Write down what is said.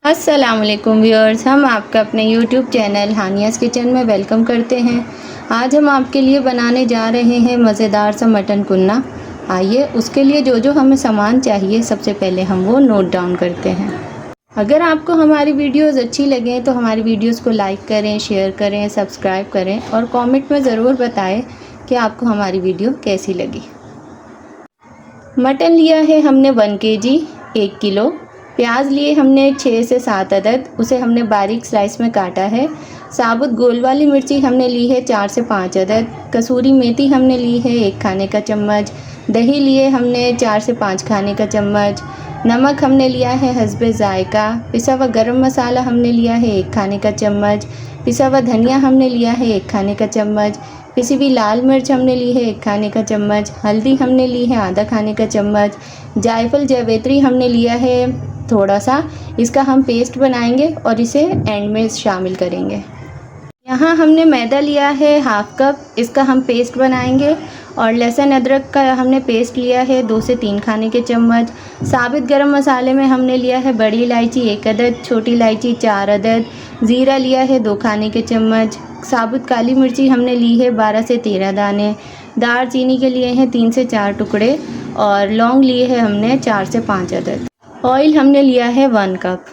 अस्सलामुअलैकुम व्यूअर्स, हम आपका अपने YouTube चैनल हानियाज़ किचन में वेलकम करते हैं। आज हम आपके लिए बनाने जा रहे हैं मज़ेदार सा मटन कुन्ना। आइए उसके लिए जो जो हमें सामान चाहिए सबसे पहले हम वो नोट डाउन करते हैं। अगर आपको हमारी वीडियोस अच्छी लगें तो हमारी वीडियोस को लाइक करें, शेयर करें, सब्सक्राइब करें और कमेंट में ज़रूर बताएं कि आपको हमारी वीडियो कैसी लगी। मटन लिया है हमने 1 kg 1 किलो। प्याज लिए हमने 6 से 7 अदद, उसे हमने बारीक स्लाइस में काटा है। साबुत गोल वाली मिर्ची हमने ली है 4 से 5 अदद। कसूरी मेथी हमने ली है 1 खाने का चम्मच। दही लिए हमने 4 से 5 खाने का चम्मच। नमक हमने लिया है हस्बे ज़ायका। पिसा हुआ गरम मसाला हमने लिया है 1 खाने का चम्मच। पिसा हुआ धनिया हमने लिया है 1 खाने का चम्मच। पिसी हुई लाल मिर्च हमने ली है 1 खाने का चम्मच। हल्दी हमने ली है आधा खाने का चम्मच। जायफल जावित्री हमने लिया है थोड़ा सा, इसका हम पेस्ट बनाएंगे और इसे एंड में शामिल करेंगे। यहाँ हमने मैदा लिया है 1/2 कप, इसका हम पेस्ट बनाएंगे। और लहसुन अदरक का हमने पेस्ट लिया है 2 से 3 खाने के चम्मच। साबित गरम मसाले में हमने लिया है बड़ी इलायची 1 अदद, छोटी इलायची 4 अदद। ज़ीरा लिया है 2 खाने के चम्मच। साबुत काली मिर्ची हमने ली है 12 से 13 दाने। दालचीनी के लिए हैं 3 से 4 टुकड़े और लौंग लिए हैं हमने 4 से 5 अदद। ऑयल हमने लिया है 1 कप।